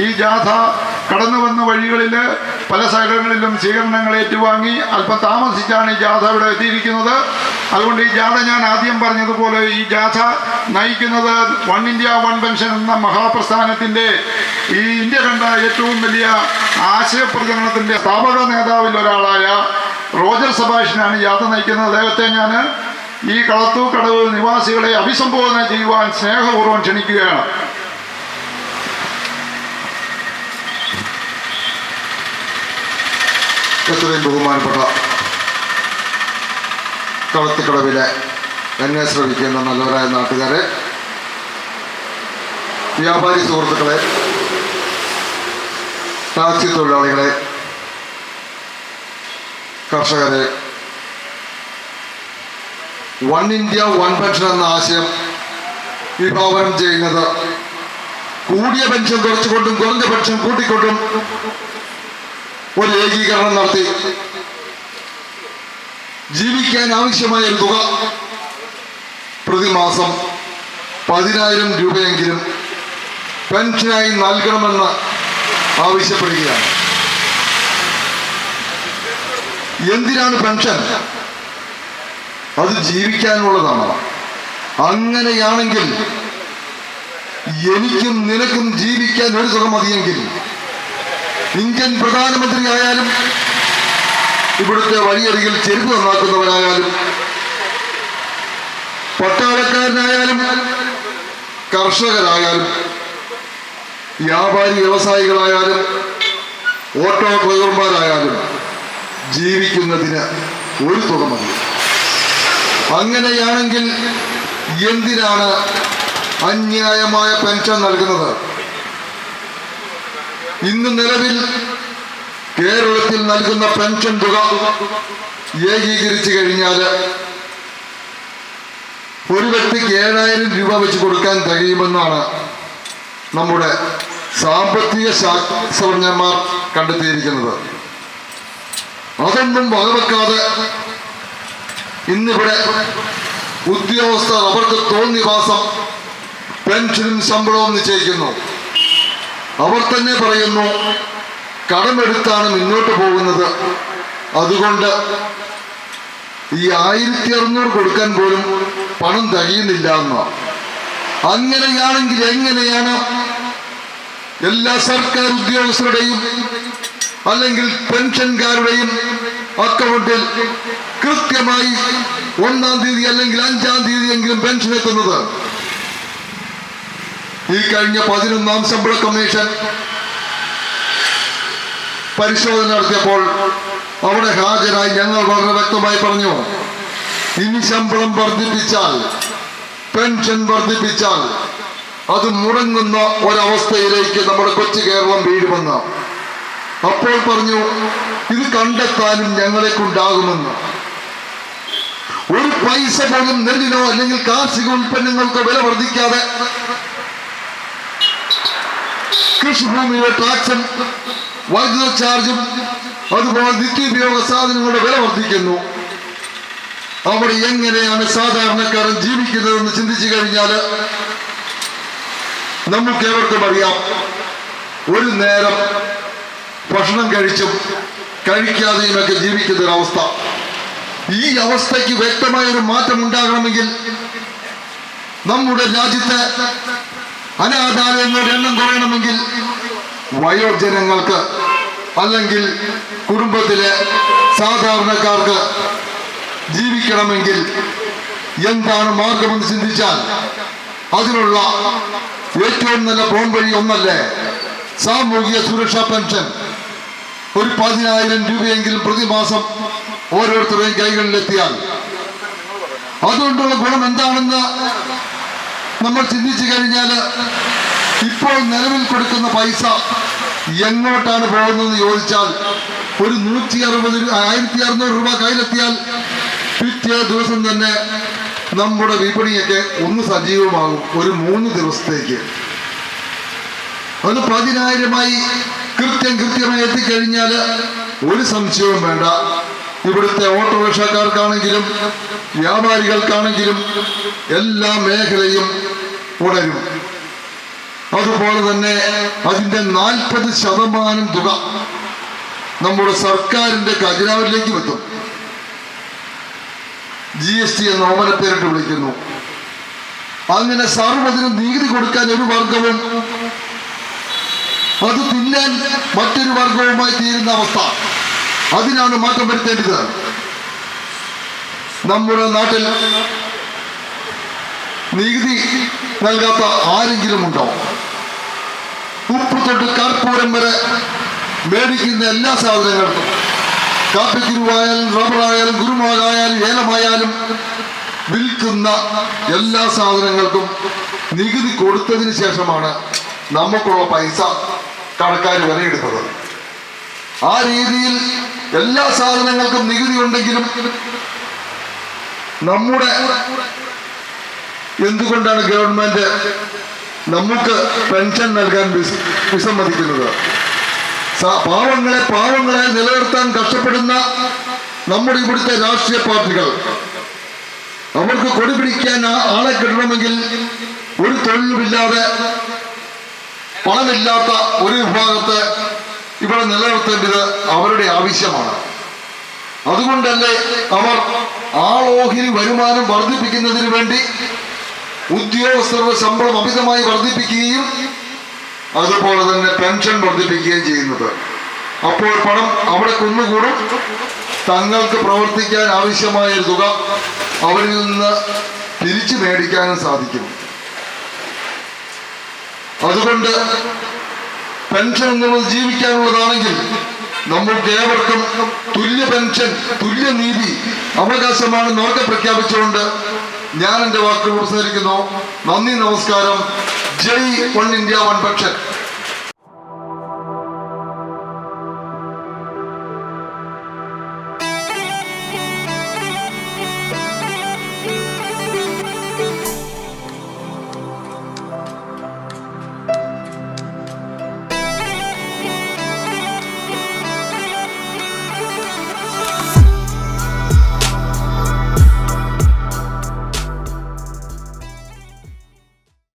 ഈ ജാഥ കടന്നു വന്ന വഴികളിൽ പല സ്ഥലങ്ങളിലും സ്വീകരണങ്ങൾ ഏറ്റുവാങ്ങി അല്പം താമസിച്ചാണ് ഈ ജാഥ ഇവിടെ എത്തിയിരിക്കുന്നത്. അതുകൊണ്ട് ഈ ജാഥ ഞാൻ ആദ്യം പറഞ്ഞതുപോലെ ഈ ജാഥ നയിക്കുന്നത് വൺ ഇന്ത്യ വൺ പെൻഷൻ എന്ന മഹാപ്രസ്ഥാനത്തിൻ്റെ ഈ ഇന്ത്യ കണ്ട ഏറ്റവും വലിയ ആശയപ്രചരണത്തിൻ്റെ സ്ഥാപക നേതാവിൽ ഒരാളായ റോജർ സബാഷിനാണ് ജാഥ നയിക്കുന്നത്. അദ്ദേഹത്തെ ഞാൻ ഈ കളത്തൂക്കടവ് നിവാസികളെ അഭിസംബോധന ചെയ്യുവാൻ സ്നേഹപൂർവ്വം ക്ഷണിക്കുകയാണ്. എത്രയും ബഹുമാനപ്പെട്ട കളത്തിക്കടവിലെ എന്നെ ശ്രമിക്കുന്ന നല്ലവരായ നാട്ടുകാരെ, വ്യാപാരി സുഹൃത്തുക്കളെ, ടാക്സി തൊഴിലാളികളെ, കർഷകരെ, വൺ ഇന്ത്യ വൺ പെൻഷൻ എന്ന ആശയം വിഭാവനം ചെയ്യുന്നത് കൂടിയ പെൻഷൻ കുറച്ചുകൊണ്ടും കുറഞ്ഞ പെൻഷൻ കൂട്ടിക്കൊണ്ടും ഒരു ഏകീകരണം നടത്തി ജീവിക്കാൻ ആവശ്യമായ ഒരു തുക പ്രതിമാസം 10,000 രൂപയെങ്കിലും പെൻഷനായി നൽകണമെന്ന് ആവശ്യപ്പെടുകയാണ്. എന്തിനാണ് പെൻഷൻ? അത് ജീവിക്കാനുള്ളതാണ്. അങ്ങനെയാണെങ്കിൽ എനിക്കും നിനക്കും ജീവിക്കാൻ ഒരു തുക മതിയെങ്കിൽ ഇന്ത്യൻ പ്രധാനമന്ത്രി ആയാലും ഇവിടുത്തെ വഴിയരികിൽ ചെരുപ്പ് നന്നാക്കുന്നവനായാലും പട്ടാളക്കാരനായാലും കർഷകരായാലും വ്യാപാരി വ്യവസായികളായാലും ഓട്ടോ ഡ്രൈവർമാരായാലും ജീവിക്കുന്നതിന് ഒരു തുക മതി. അങ്ങനെയാണെങ്കിൽ എന്തിനാണ് അന്യായമായ പെൻഷൻ നൽകുന്നത്? ഇന്ന് നിലവിൽ കേരളത്തിൽ നൽകുന്ന പെൻഷൻ തുക ഏകീകരിച്ചു കഴിഞ്ഞാൽ ഒരു വ്യക്തിക്ക് 7,000 രൂപ വെച്ച് കൊടുക്കാൻ കഴിയുമെന്നാണ് നമ്മുടെ സാമ്പത്തിക ശാസ്ത്രജ്ഞന്മാർ കണ്ടെത്തിയിരിക്കുന്നത്. അതൊന്നും വകവെക്കാതെ ഇന്നിവിടെ ഉദ്യോഗസ്ഥർ അവർക്ക് തോന്നിവാസം പെൻഷനും ശമ്പളവും നിശ്ചയിക്കുന്നു. അവർ തന്നെ പറയുന്നു കടമെടുത്താണ് മുന്നോട്ട് പോകുന്നത്, അതുകൊണ്ട് ഈ 1,600 കൊടുക്കാൻ പോലും പണം തികയുന്നില്ല എന്ന്. അങ്ങനെയാണെങ്കിൽ എങ്ങനെയാണ് എല്ലാ സർക്കാർ ഉദ്യോഗസ്ഥരുടെയും അല്ലെങ്കിൽ പെൻഷൻകാരുടെയും അക്കൗണ്ടിൽ കൃത്യമായി 1-ാം തീയതി അല്ലെങ്കിൽ 5-ാം തീയതിയെങ്കിലും പെൻഷൻ എത്തുന്നത്? ഈ കഴിഞ്ഞ 11-ാം ശമ്പള കമ്മീഷൻ പരിശോധന നടത്തിയപ്പോൾ അവിടെ ഹാജരായി ഞങ്ങൾ വളരെ വ്യക്തമായി പറഞ്ഞു, ഇനി ശമ്പളം വർദ്ധിപ്പിച്ചാൽ, പെൻഷൻ വർദ്ധിപ്പിച്ചാൽ അത് മുടങ്ങുന്ന ഒരവസ്ഥയിലേക്ക് നമ്മുടെ കൊച്ചു കേരളം വീഴുമെന്ന്. അപ്പോൾ പറഞ്ഞു ഇത് കണ്ടെത്താനും ഞങ്ങളെ കൊണ്ടാകുമെന്ന്. ഒരു പൈസ പോലും നെല്ലിനോ അല്ലെങ്കിൽ കാർഷിക ഉൽപ്പന്നങ്ങൾക്കോ വില വർദ്ധിക്കാതെ കൃഷിഭൂമിയുടെ ടാക്സും വൈദ്യുത ചാർജും അതുപോലെ നിത്യോപയോഗ സാധനങ്ങളുടെ വില വർദ്ധിക്കുന്നു. അവിടെ എങ്ങനെയാണ് സാധാരണക്കാരൻ ജീവിക്കുന്നതെന്ന് ചിന്തിച്ചു കഴിഞ്ഞാൽ നമുക്ക് ഏവർക്കും അറിയാം, ഒരു നേരം ഭക്ഷണം കഴിച്ചും കഴിക്കാതെയുമൊക്കെ ജീവിക്കുന്നൊരവസ്ഥ. ഈ അവസ്ഥയ്ക്ക് വ്യക്തമായൊരു മാറ്റം ഉണ്ടാകണമെങ്കിൽ നമ്മുടെ രാജ്യത്തെ അനാഥാലയങ്ങളുടെ എണ്ണം കുറയണമെങ്കിൽ വയോജനങ്ങൾക്ക് അല്ലെങ്കിൽ കുടുംബത്തിലെ സാധാരണക്കാർക്ക് ജീവിക്കണമെങ്കിൽ എന്താണ് മാർഗമെന്ന് ചിന്തിച്ചാൽ അതിനുള്ള ഏറ്റവും നല്ല പോംവഴി ഒന്നല്ലേ സാമൂഹിക സുരക്ഷാ പെൻഷൻ. ഒരു 10,000 രൂപയെങ്കിലും പ്രതിമാസം ഓരോരുത്തരുടെയും കൈകളിലെത്തിയാൽ അതുകൊണ്ടുള്ള ഗുണം എന്താണെന്ന് നമ്മൾ ചിന്തിച്ചു കഴിഞ്ഞാൽ ഇപ്പോൾ നിലവിൽ കൊടുക്കുന്ന പൈസ എങ്ങോട്ടാണ് പോകുന്നതെന്ന് ചോദിച്ചാൽ ഒരു 1,600 രൂപ കയ്യിലെത്തിയാൽ പിറ്റേ ദിവസം തന്നെ നമ്മുടെ വിപണിയൊക്കെ ഒന്ന് സജീവമാകും. ഒരു 3 ദിവസത്തേക്ക് അത് 10,000-ആയി കൃത്യമായി എത്തിക്കഴിഞ്ഞാൽ ഒരു സംശയവും വേണ്ട, ഇവിടുത്തെ ഓട്ടോറിക്ഷക്കാർക്കാണെങ്കിലും വ്യാപാരികൾക്കാണെങ്കിലും എല്ലാ മേഖലയും ഉണരും. അതുപോലെ തന്നെ അതിൻ്റെ 40% തുക നമ്മുടെ സർക്കാരിൻ്റെ ഖജനാവിലേക്ക് എത്തും. GST എന്ന ഓമനപ്പേരിട്ട് വിളിക്കുന്നു. അങ്ങനെ സർവ്വതിനും നികുതി കൊടുക്കാൻ ഒരു വർഗവും അത് തിന്നാൻ മറ്റൊരു വർഗവുമായി തീരുന്ന അവസ്ഥ, അതിനാണ് മാറ്റം വരുത്തേണ്ടത്. നമ്മുടെ നാട്ടിൽ നികുതി നൽകാത്ത ആരെങ്കിലും ഉണ്ടോ? ഉപ്പ് തൊട്ട് കർപ്പൂരം വരെ മേടിക്കുന്ന എല്ലാ സാധനങ്ങൾക്കും, കാപ്പിക്കുരുവായാലും റബ്ബറായാലും കുരുമുളകായാലും ഏലമായാലും വിൽക്കുന്ന എല്ലാ സാധനങ്ങൾക്കും നികുതി കൊടുത്തതിന് ശേഷമാണ് നമുക്കുള്ള പൈസ കടക്കാർ വിലയെടുത്തത്. ആ രീതിയിൽ എല്ലാ സാധനങ്ങൾക്കും നികുതി ഉണ്ടെങ്കിലും നമ്മുടെ എന്തുകൊണ്ടാണ് ഗവൺമെന്റ് നമുക്ക് പെൻഷൻ നൽകാൻ വിസമ്മതിക്കുന്നത്? പാവങ്ങളെ നിലനിർത്താൻ കഷ്ടപ്പെടുന്ന നമ്മുടെ ഇവിടുത്തെ രാഷ്ട്രീയ പാർട്ടികൾ, അവർക്ക് കൊടി പിടിക്കാൻ ആളെ കിട്ടണമെങ്കിൽ ഒരു തൊഴിലുമില്ലാതെ പണമില്ലാത്ത ഒരു വിഭാഗത്തെ ഇവിടെ നിലനിർത്തേണ്ടത് അവരുടെ ആവശ്യമാണ്. അതുകൊണ്ടല്ലേ അവർ ആളോഹരി വരുമാനം വർദ്ധിപ്പിക്കുന്നതിന് വേണ്ടി ഉദ്യോഗസ്ഥരുടെ ശമ്പളം അമിതമായി വർദ്ധിപ്പിക്കുകയും അതുപോലെ തന്നെ പെൻഷൻ വർദ്ധിപ്പിക്കുകയും ചെയ്യുന്നത്. അപ്പോൾ പണം അവിടെ കുന്നുകൂടും. തങ്ങൾക്ക് പ്രവർത്തിക്കാൻ ആവശ്യമായ ഒരു തുക അവരിൽ നിന്ന് തിരിച്ചു മേടിക്കാനും സാധിക്കും. അതുകൊണ്ട് പെൻഷൻ എന്നുള്ളത് ജീവിക്കാനുള്ളതാണെങ്കിൽ നമ്മൾക്ക് ഏവർക്കും തുല്യ പെൻഷൻ, തുല്യനീതി അവകാശമാണ് നോർക്കെ പ്രഖ്യാപിച്ചുകൊണ്ട് ഞാൻ എൻ്റെ വാക്കുകൾ ഉപസംഹരിക്കുന്നു. നന്ദി, നമസ്കാരം. ജയ് വൺ ഇന്ത്യ വൺ പെൻഷൻ.